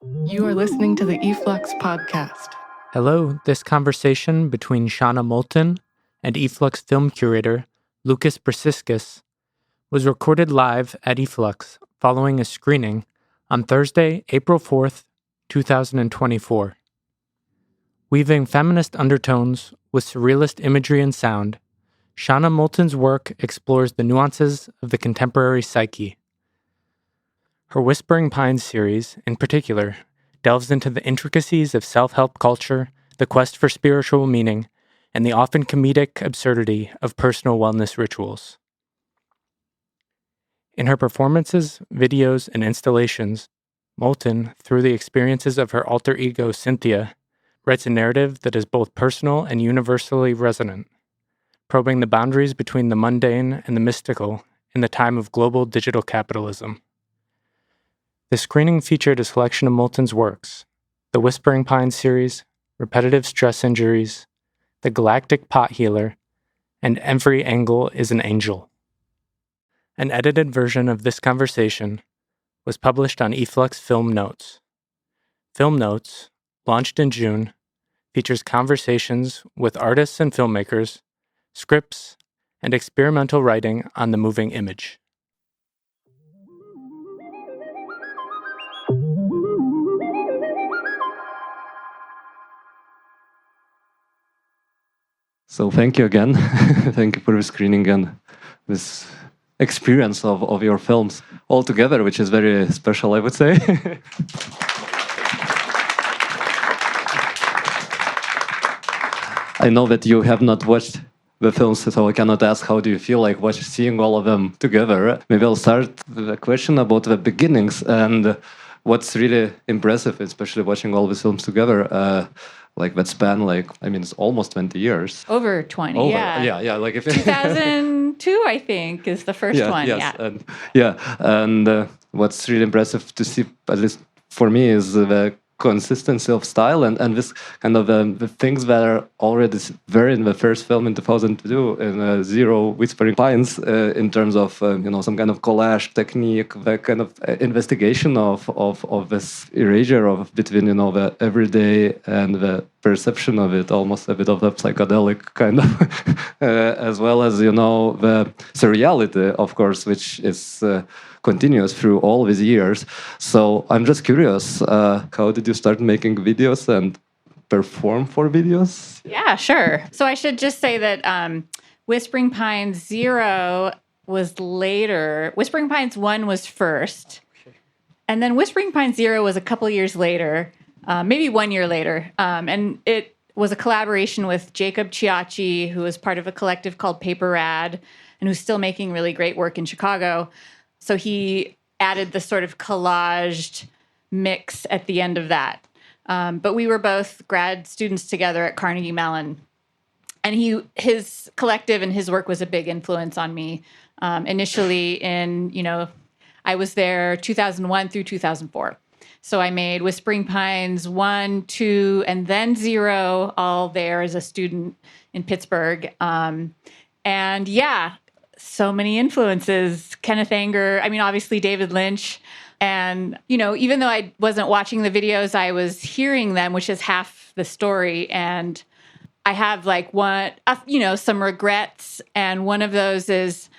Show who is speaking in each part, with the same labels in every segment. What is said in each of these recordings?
Speaker 1: You are listening to the e-flux podcast.
Speaker 2: Hello, this conversation between Shana Moulton and e-flux film curator Lucas Brasiskas was recorded live at e-flux following a screening on Thursday, April 4th, 2024. Weaving feminist undertones with surrealist imagery and sound, Shana Moulton's work explores the nuances of the contemporary psyche. Her Whispering Pines series, in particular, delves into the intricacies of self-help culture, the quest for spiritual meaning, and the often comedic absurdity of personal wellness rituals. In her performances, videos, and installations, Moulton, through the experiences of her alter ego Cynthia, writes a narrative that is both personal and universally resonant, probing the boundaries between the mundane and the mystical in the time of global digital capitalism. The screening featured a selection of Moulton's works: the Whispering Pines series, Repetitive Stress Injuries, The Galactic Pot Healer, and Every Angle is an Angel. An edited version of this conversation was published on e-flux Film Notes. Film Notes, launched in June, features conversations with artists and filmmakers, scripts, and experimental writing on the moving image.
Speaker 3: So thank you again. Thank you for the screening and this experience of your films all together, which is very special, I would say. I know that you have not watched the films, so I cannot ask how do you feel like seeing all of them together. Maybe I'll start with a question about the beginnings and what's really impressive, especially watching all the films together. Like that span, it's almost 20 years.
Speaker 4: Over 20, yeah.
Speaker 3: Yeah. Like if
Speaker 4: 2002, I think, is the first one.
Speaker 3: Yes, yeah. And what's really impressive to see, at least for me, is the consistency of style and this kind of the things that are already very in the first film in 2002 in Zero Whispering Pines in terms of some kind of collage technique, the kind of investigation of this erasure of between the everyday and the perception of it, almost a bit of the psychedelic kind of as well as the surreality, of course, which is continuous through all these years. So I'm just curious, how did you start making videos and perform for videos?
Speaker 4: Yeah, sure. So I should just say that Whispering Pines 0 was later. Whispering Pines 1 was first. And then Whispering Pines 0 was a couple years later, maybe 1 year later. And it was a collaboration with Jacob Chiachi, who was part of a collective called Paper Rad, and who's still making really great work in Chicago. So he added the sort of collaged mix at the end of that. But we were both grad students together at Carnegie Mellon. And his collective and his work was a big influence on me. Initially I was there 2001 through 2004. So I made Whispering Pines 1, 2, and then 0, all there as a student in Pittsburgh. So many influences, Kenneth Anger, obviously David Lynch. And, even though I wasn't watching the videos, I was hearing them, which is half the story. And I have some regrets. And one of those is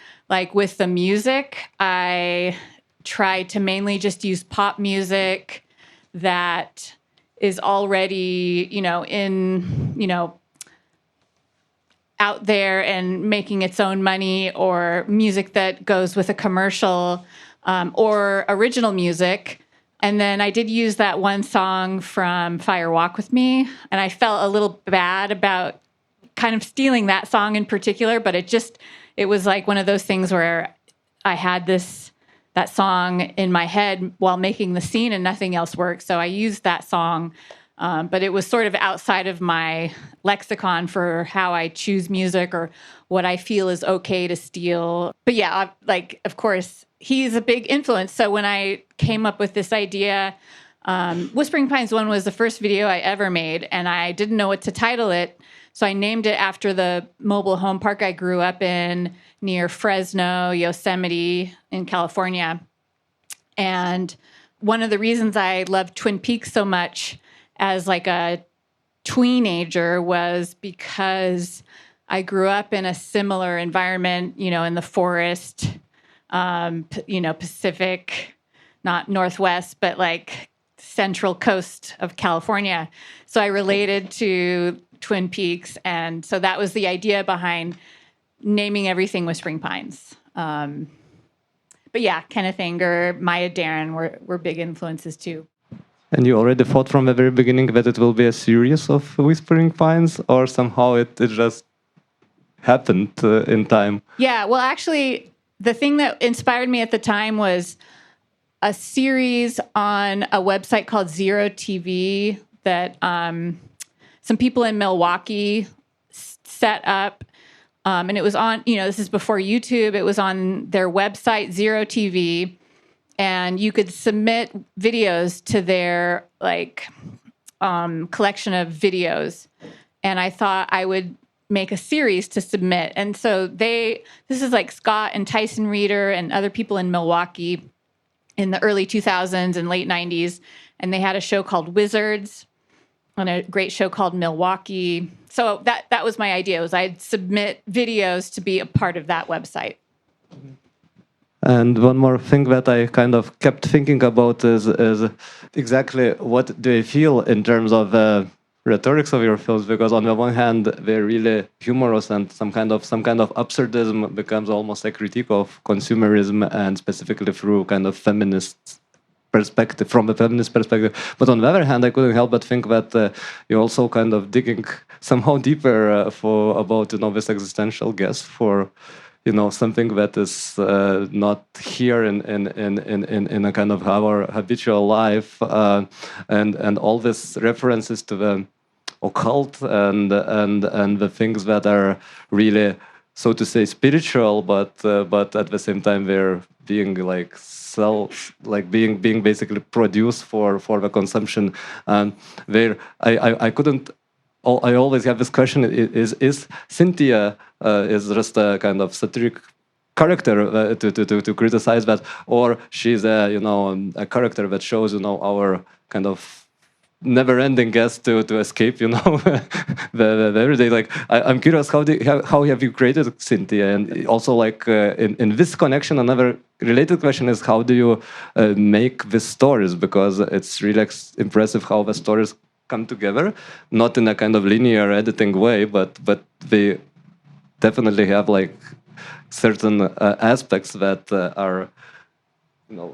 Speaker 4: with the music, I tried to mainly just use pop music that is already, out there and making its own money, or music that goes with a commercial, or original music. And then I did use that one song from Fire Walk With Me, and I felt a little bad about kind of stealing that song in particular, but it was like one of those things where I had that song in my head while making the scene and nothing else worked. So I used that song. But it was sort of outside of my lexicon for how I choose music or what I feel is okay to steal. But yeah, of course, he's a big influence. So when I came up with this idea, Whispering Pines 1 was the first video I ever made, and I didn't know what to title it. So I named it after the mobile home park I grew up in near Fresno, Yosemite in California. And one of the reasons I loved Twin Peaks so much as like a teenager was because I grew up in a similar environment, in the forest, Pacific, not Northwest, but like central coast of California. So I related to Twin Peaks. And so that was the idea behind naming everything with Spring Pines. But yeah, Kenneth Anger, Maya Deren were big influences too.
Speaker 3: And you already thought from the very beginning that it will be a series of Whispering Pines, or somehow it just happened in time?
Speaker 4: Yeah, well, actually, the thing that inspired me at the time was a series on a website called Zero TV that some people in Milwaukee set up. And it was on, this is before YouTube. It was on their website, Zero TV. And you could submit videos to their collection of videos. And I thought I would make a series to submit. And so this is like Scott and Tyson Reeder and other people in Milwaukee in the early 2000s and late 90s. And they had a show called Wizards and a great show called Milwaukee. So that was my idea, was I'd submit videos to be a part of that website.
Speaker 3: And one more thing that I kind of kept thinking about is exactly what do you feel in terms of rhetorics of your films? Because on the one hand, they're really humorous, and some kind of absurdism becomes almost a critique of consumerism, and specifically through kind of feminist perspective, from a feminist perspective. But on the other hand, I couldn't help but think that you're also kind of digging somehow deeper about this existential guess for something that is not here in a kind of our habitual life, and all these references to the occult and the things that are really, so to say, spiritual, but at the same time they're being being basically produced for the consumption. And I couldn't. I always have this question: is Cynthia is just a kind of satiric character to criticize that, or she's a character that shows our kind of never-ending quest to escape the everyday. I'm curious, how have you created Cynthia? And also in this connection, another related question is, how do you make these stories? Because it's really impressive how the stories come together, not in a kind of linear editing way, but they definitely have certain aspects that are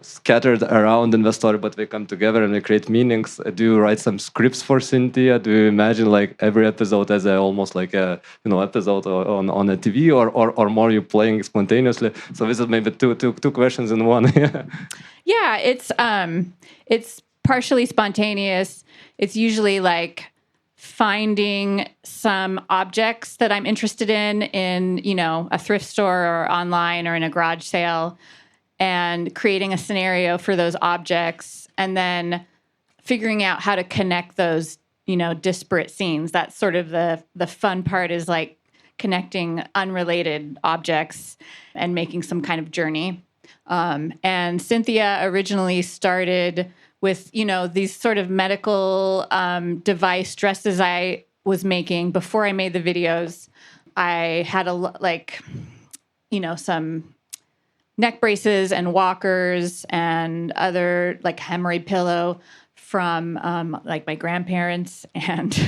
Speaker 3: scattered around in the story, but they come together and they create meanings. Do you write some scripts for Cynthia? Do you imagine every episode as almost a episode on a TV, or more you playing spontaneously? So this is maybe two questions in one.
Speaker 4: Yeah, it's partially spontaneous. It's usually finding some objects that I'm interested in a thrift store or online or in a garage sale, and creating a scenario for those objects, and then figuring out how to connect those, disparate scenes. That's sort of the fun part, is connecting unrelated objects and making some kind of journey. And Cynthia originally started with, these sort of medical device dresses I was making before I made the videos. I had some neck braces and walkers and other hemorrhoid pillow from my grandparents. And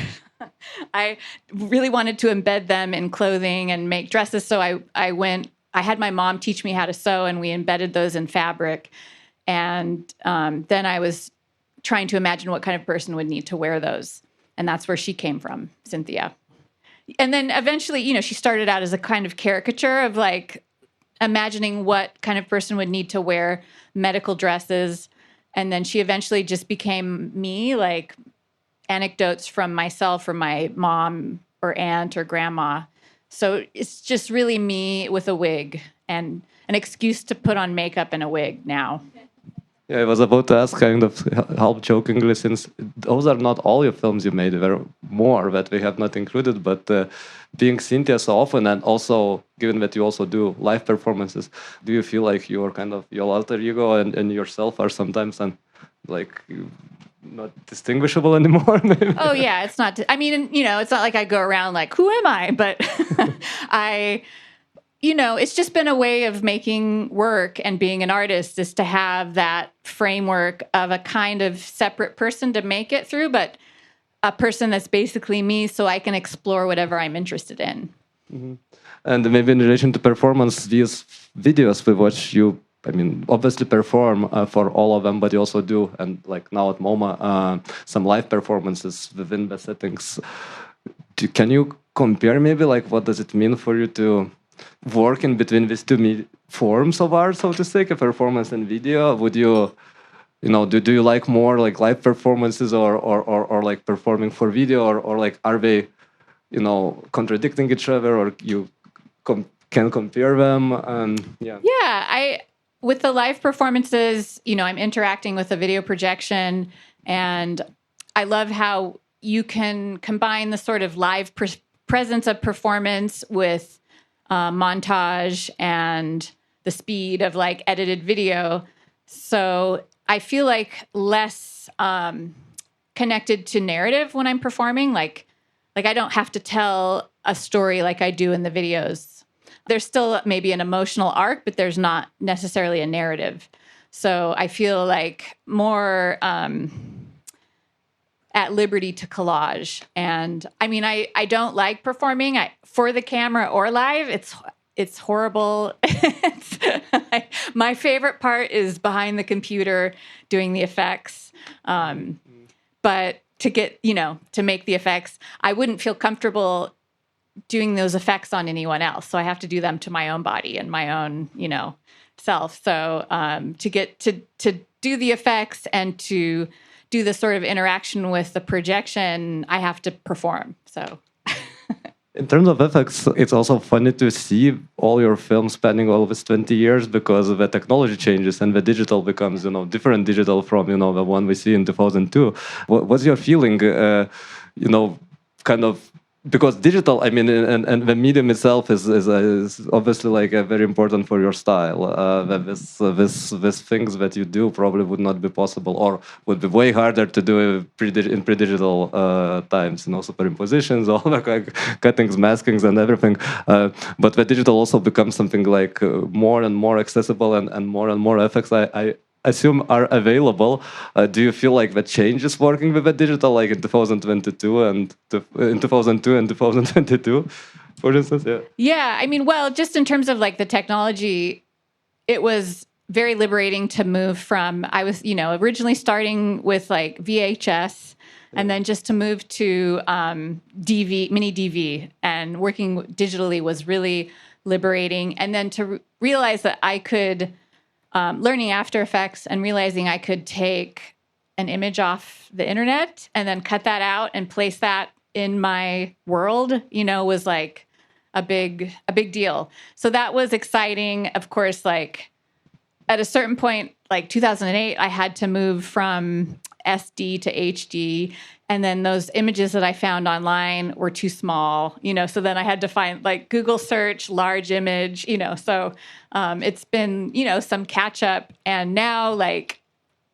Speaker 4: I really wanted to embed them in clothing and make dresses. So I had my mom teach me how to sew, and we embedded those in fabric. And then I was trying to imagine what kind of person would need to wear those. And that's where she came from, Cynthia. And then eventually, she started out as a kind of caricature of imagining what kind of person would need to wear medical dresses. And then she eventually just became me, anecdotes from myself or my mom or aunt or grandma. So it's just really me with a wig and an excuse to put on makeup and a wig now.
Speaker 3: Yeah, I was about to ask kind of half jokingly, since those are not all your films you made, there are more that we have not included, but being Cynthia so often, and also given that you also do live performances, do you feel like your kind of your alter ego and yourself are sometimes like not distinguishable anymore. Maybe.
Speaker 4: Oh yeah, it's not. I mean, it's not like I go around like, who am I? But it's just been a way of making work and being an artist is to have that framework of a kind of separate person to make it through, but a person that's basically me, so I can explore whatever I'm interested in.
Speaker 3: Mm-hmm. And maybe in relation to performance, these videos we watch you. I mean, obviously perform for all of them, but you also do, and like now at MoMA, some live performances within the settings. Can you compare maybe like what does it mean for you to work in between these two forms of art, so to say, a performance and video? Would you, do you like more like live performances or like performing for video, or like are they, contradicting each other, or you can compare them?
Speaker 4: Yeah, with the live performances, I'm interacting with a video projection, and I love how you can combine the sort of live presence of performance with montage and the speed of like edited video. So I feel like less connected to narrative when I'm performing. Like I don't have to tell a story like I do in the videos. There's still maybe an emotional arc, but there's not necessarily a narrative. So I feel like more at liberty to collage. And I mean, I don't like performing for the camera or live. It's horrible. My favorite part is behind the computer doing the effects. But to get, to make the effects, I wouldn't feel comfortable doing those effects on anyone else. So I have to do them to my own body and my own, self. So to get to do the effects and to do the sort of interaction with the projection, I have to perform. So
Speaker 3: in terms of effects, it's also funny to see all your films spanning all of this 20 years, because the technology changes and the digital becomes, different digital from, the one we see in 2002. What's your feeling, kind of, because digital, I mean, and the medium itself is obviously like very important for your style. This things that you do probably would not be possible, or would be way harder to do in pre-digital times. Superimpositions, all the cuttings, maskings, and everything. But the digital also becomes something like more and more accessible, and more effects. I assume are available. Do you feel like the change is working with the digital, like in 2022 and in 2002 and 2022, for instance?
Speaker 4: Yeah. I mean, well, just in terms of like the technology, it was very liberating to move from. I was, originally starting with like VHS, and then just to move to mini DV, and working digitally was really liberating. And then to realize that I could. Learning After Effects and realizing I could take an image off the internet and then cut that out and place that in my world, was like a big deal. So that was exciting. Of course, like at a certain point, like 2008, I had to move from SD to HD. And then those images that I found online were too small, so then I had to find like Google search, large image, so it's been, some catch up. And now like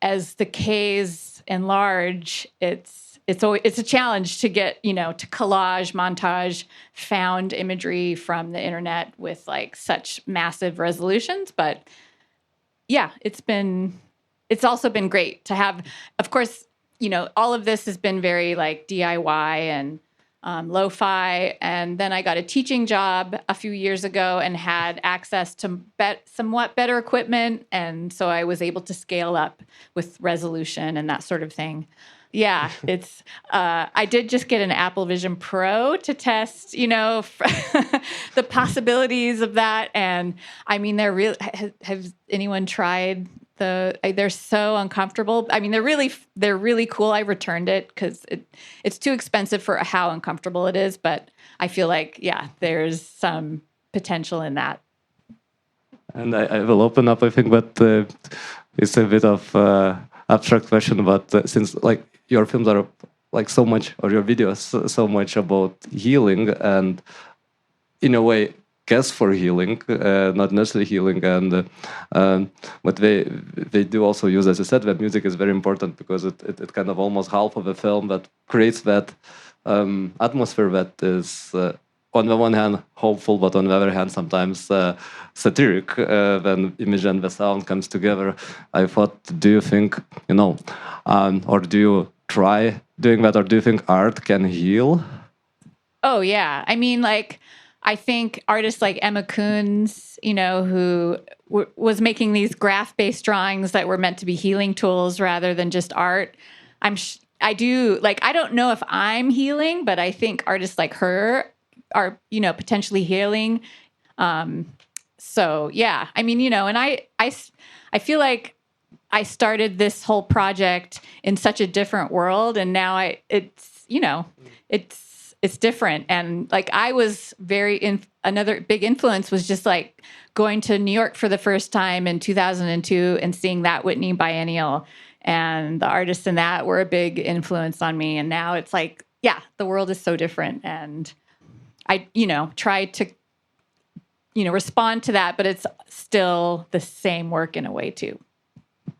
Speaker 4: as the Ks enlarge, it's a challenge to get, to collage, montage, found imagery from the internet with like such massive resolutions. But yeah, it's also been great to have, of course, all of this has been very like DIY and lo-fi. And then I got a teaching job a few years ago and had access to somewhat better equipment. And so I was able to scale up with resolution and that sort of thing. Yeah, it's. I did just get an Apple Vision Pro to test, the possibilities of that. And I mean, they're really. Has anyone tried they're so uncomfortable. I mean, they're really cool. I returned it because it's too expensive for how uncomfortable it is. But I feel like, yeah, there's some potential in that.
Speaker 3: And I will open up, I think, but it's a bit of abstract question. But since like your films are like so much, or your videos so much about healing, and in a way, guess for healing, not necessarily healing. And what they do also use, as I said, that music is very important because it kind of almost half of a film that creates that atmosphere that is on the one hand hopeful, but on the other hand sometimes satiric when image and the sound comes together. I thought, do you think, or do you try doing that, or do you think art can heal?
Speaker 4: Oh, yeah. I mean, like, I think artists like Emma Kunz, who was making these graph-based drawings that were meant to be healing tools rather than just art. I don't know if I'm healing, but I think artists like her are, potentially healing. So yeah, I mean, and I feel like I started this whole project in such a different world, and now it's different. And like, I was another big influence was just like going to New York for the first time in 2002 and seeing that Whitney Biennial, and the artists in that were a big influence on me. And now it's like, yeah, the world is so different. And I, try to, respond to that, but it's still the same work in a way too.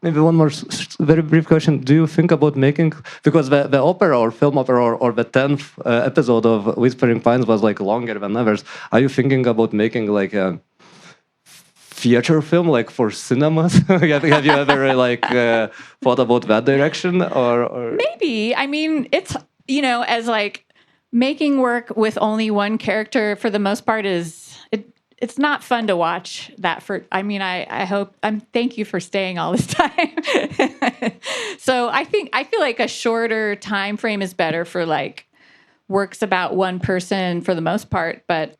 Speaker 3: Maybe one more very brief question. Do you think about making, because the opera or film opera or the 10th episode of Whispering Pines was like longer than others. Are you thinking about making like a feature film, like for cinemas? Have you ever thought about that direction or? Maybe.
Speaker 4: I mean, it's, as like making work with only one character for the most part it's not fun to watch that thank you for staying all this time. So I feel like a shorter time frame is better for like works about one person for the most part. But,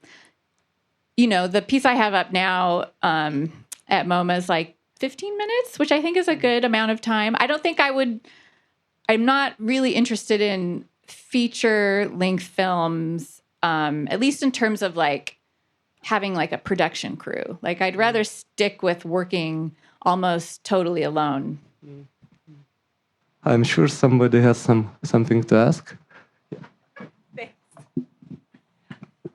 Speaker 4: the piece I have up now at MoMA is like 15 minutes, which I think is a good amount of time. I'm not really interested in feature length films, at least in terms of like having like a production crew. Like I'd rather stick with working almost totally alone.
Speaker 3: I'm sure somebody has something to ask.
Speaker 4: Thanks.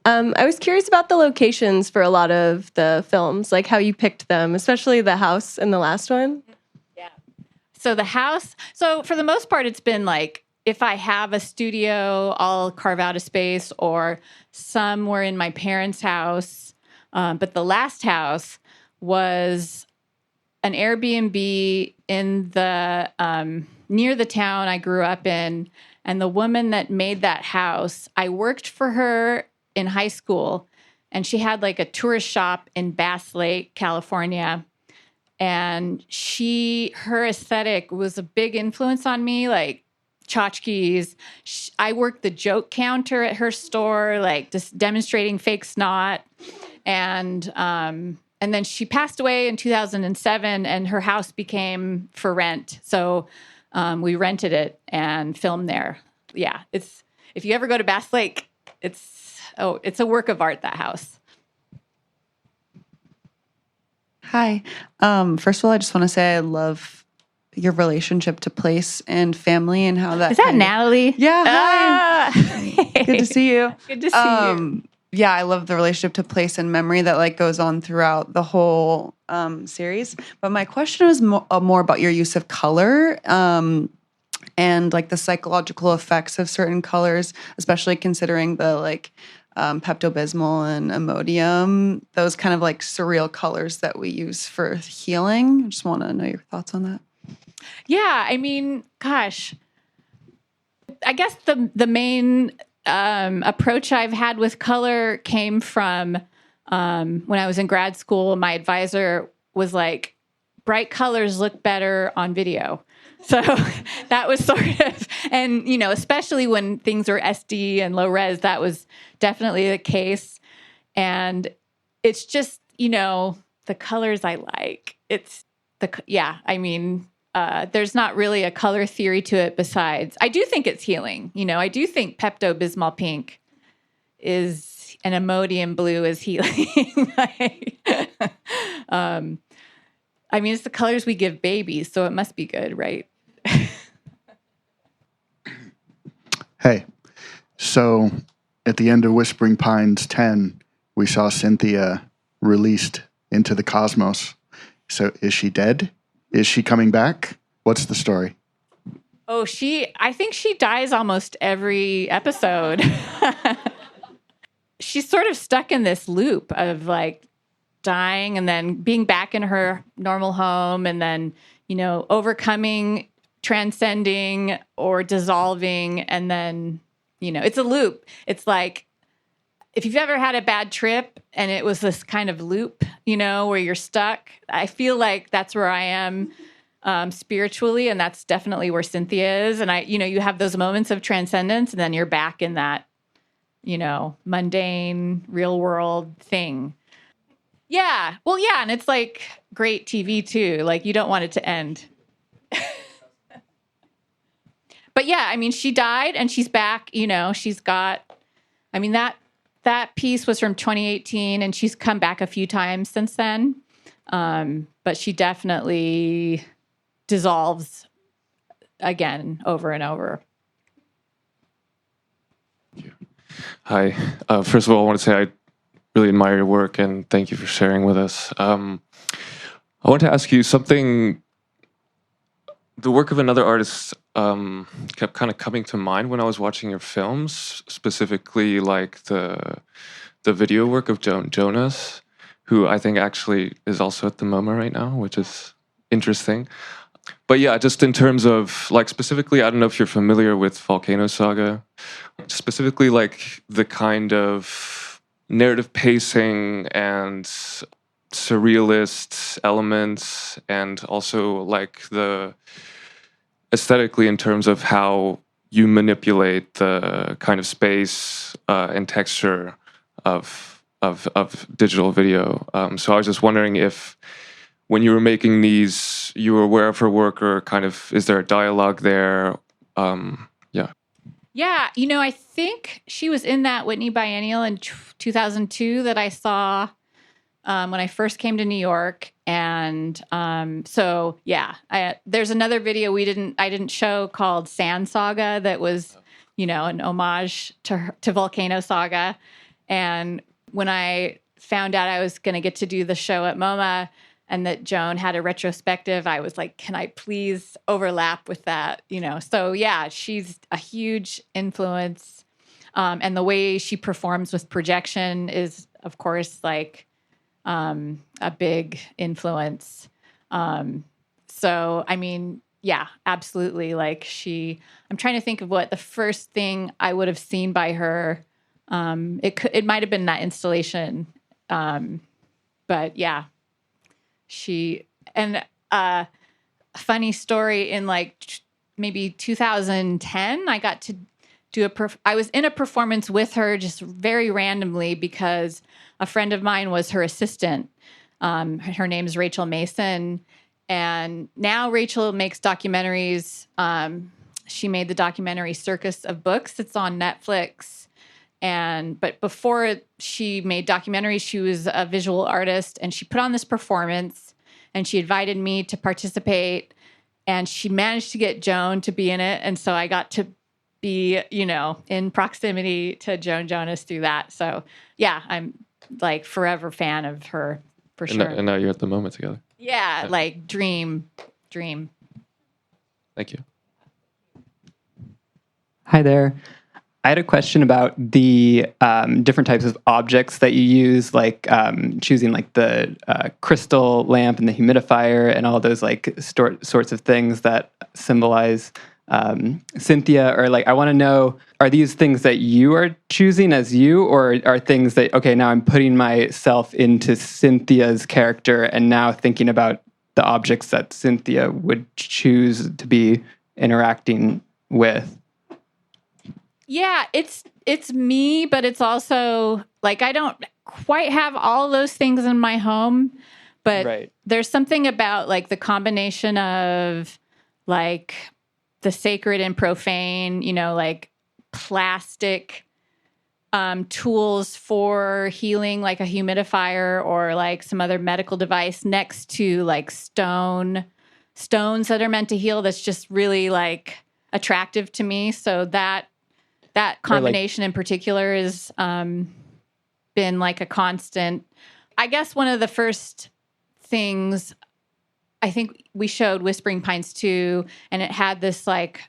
Speaker 5: I was curious about the locations for a lot of the films, like how you picked them, especially the house in the last one.
Speaker 4: Yeah. So the house, for the most part, it's been like, if I have a studio, I'll carve out a space, or some were in my parents' house. But the last house was an Airbnb in the near the town I grew up in. And the woman that made that house, I worked for her in high school, and she had like a tourist shop in Bass Lake, California. And her aesthetic was a big influence on me, like tchotchkes. I worked the joke counter at her store, like just demonstrating fake snot. And then she passed away in 2007, and her house became for rent. So we rented it and filmed there. Yeah, if you ever go to Bass Lake, it's a work of art, that house.
Speaker 6: Hi. First of all, I just want to say I love your relationship to place and family and how that...
Speaker 4: Is that Natalie?
Speaker 6: Yeah. Hi. Good to see you.
Speaker 4: Good to see you.
Speaker 6: Yeah, I love the relationship to place and memory that like goes on throughout the whole series. But my question was more about your use of color and like the psychological effects of certain colors, especially considering the like Pepto-Bismol and Imodium, those kind of like surreal colors that we use for healing. I just want to know your thoughts on that.
Speaker 4: Yeah, I mean, gosh, I guess the main approach I've had with color came from when I was in grad school. My advisor was like, bright colors look better on video. So that was sort of, and, especially when things were SD and low res, that was definitely the case. And it's just, the colors I like. There's not really a color theory to it besides, I do think it's healing. I do think Pepto-Bismol pink is, and Imodium blue is healing. It's the colors we give babies, so it must be good, right?
Speaker 7: Hey, so at the end of Whispering Pines 10, we saw Cynthia released into the cosmos. So is she dead? Is she coming back? What's the story?
Speaker 4: Oh, I think she dies almost every episode. She's sort of stuck in this loop of like dying and then being back in her normal home and then, overcoming, transcending, or dissolving. And then, it's a loop. It's like, if you've ever had a bad trip and it was this kind of loop, where you're stuck, I feel like that's where I am spiritually. And that's definitely where Cynthia is. And you have those moments of transcendence and then you're back in that, mundane, real world thing. Yeah. Well, yeah. And it's like great TV too. Like you don't want it to end. But yeah, I mean, she died and she's back, she's got, that piece was from 2018 and she's come back a few times since then. But she definitely dissolves again over and over.
Speaker 8: Hi. First of all, I want to say I really admire your work and thank you for sharing with us. I want to ask you something. The work of another artist kept kind of coming to mind when I was watching your films, specifically like the video work of Jonas, who I think actually is also at the MoMA right now, which is interesting. But yeah, just in terms of like specifically, I don't know if you're familiar with Volcano Saga, specifically like the kind of narrative pacing and surrealist elements, and also like the aesthetically in terms of how you manipulate the kind of space and texture of digital video. So I was just wondering if when you were making these, you were aware of her work, or kind of, is there a dialogue there?
Speaker 4: Yeah, I think she was in that Whitney Biennial in 2002 that I saw when I first came to New York. And so, yeah, there's another video I didn't show called Sand Saga that was, an homage to Volcano Saga. And when I found out I was going to get to do the show at MoMA and that Joan had a retrospective, I was like, can I please overlap with that? So yeah, she's a huge influence. And the way she performs with projection is, of course, like a big influence. So, yeah, absolutely. Like I'm trying to think of what the first thing I would have seen by her. It might've been that installation. But yeah, a funny story in like maybe 2010, I got to do I was in a performance with her just very randomly because a friend of mine was her assistant. Her name's Rachel Mason. And now Rachel makes documentaries. She made the documentary Circus of Books. It's on Netflix. But before she made documentaries, she was a visual artist, and she put on this performance, and she invited me to participate, and she managed to get Joan to be in it. And so I got to be, in proximity to Joan Jonas through that. So yeah, I'm like forever fan of her for sure.
Speaker 8: And now you're at the MoMA together.
Speaker 4: Yeah, like dream.
Speaker 8: Thank you.
Speaker 9: Hi there. I had a question about the different types of objects that you use, like choosing like the crystal lamp and the humidifier and all those like sorts of things that symbolize Cynthia. Or like, I want to know, are these things that you are choosing as you, or are things that, okay, now I'm putting myself into Cynthia's character and now thinking about the objects that Cynthia would choose to be interacting with?
Speaker 4: Yeah, it's me, but it's also like I don't quite have all those things in my home, but there's something about like the combination of like the sacred and profane, like plastic tools for healing, like a humidifier or like some other medical device, next to like stones that are meant to heal. That's just really like attractive to me. So that combination in particular is been like a constant. I guess one of the first things, I think we showed Whispering Pines 2, and it had this like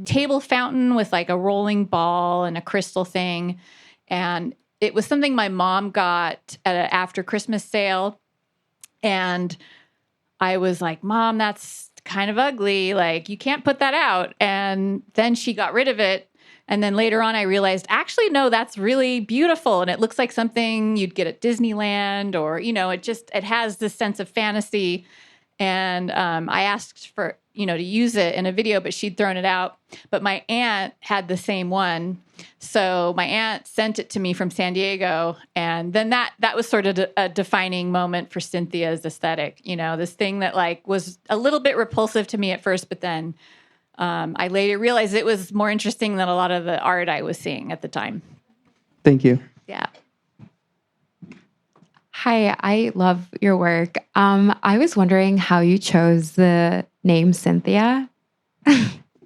Speaker 4: table fountain with like a rolling ball and a crystal thing. And it was something my mom got at an after Christmas sale. And I was like, Mom, that's kind of ugly. Like, you can't put that out. And then she got rid of it. And then later on, I realized, actually, no, that's really beautiful. And it looks like something you'd get at Disneyland, or, it has this sense of fantasy. And I asked for, to use it in a video, but she'd thrown it out. But my aunt had the same one. So my aunt sent it to me from San Diego. And then that was sort of a defining moment for Cynthia's aesthetic. This thing that like was a little bit repulsive to me at first, but then I later realized it was more interesting than a lot of the art I was seeing at the time.
Speaker 9: Thank you.
Speaker 4: Yeah.
Speaker 10: Hi, I love your work. I was wondering how you chose the name Cynthia.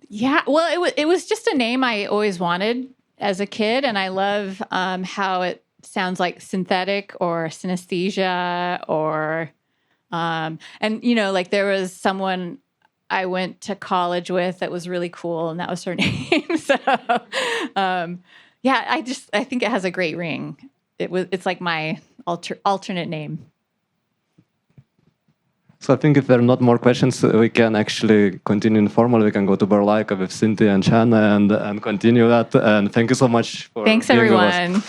Speaker 4: Yeah, well, it was just a name I always wanted as a kid, and I love how it sounds like synthetic or synesthesia, or like there was someone I went to college with that was really cool, and that was her name. So I think it has a great ring. It's like my alternate name.
Speaker 3: So I think if there are not more questions, we can actually continue informal. We can go to Barlaika with Cynthia and Shana and continue that. And thank you so much for
Speaker 4: Thanks,
Speaker 3: being with us.
Speaker 4: everyone.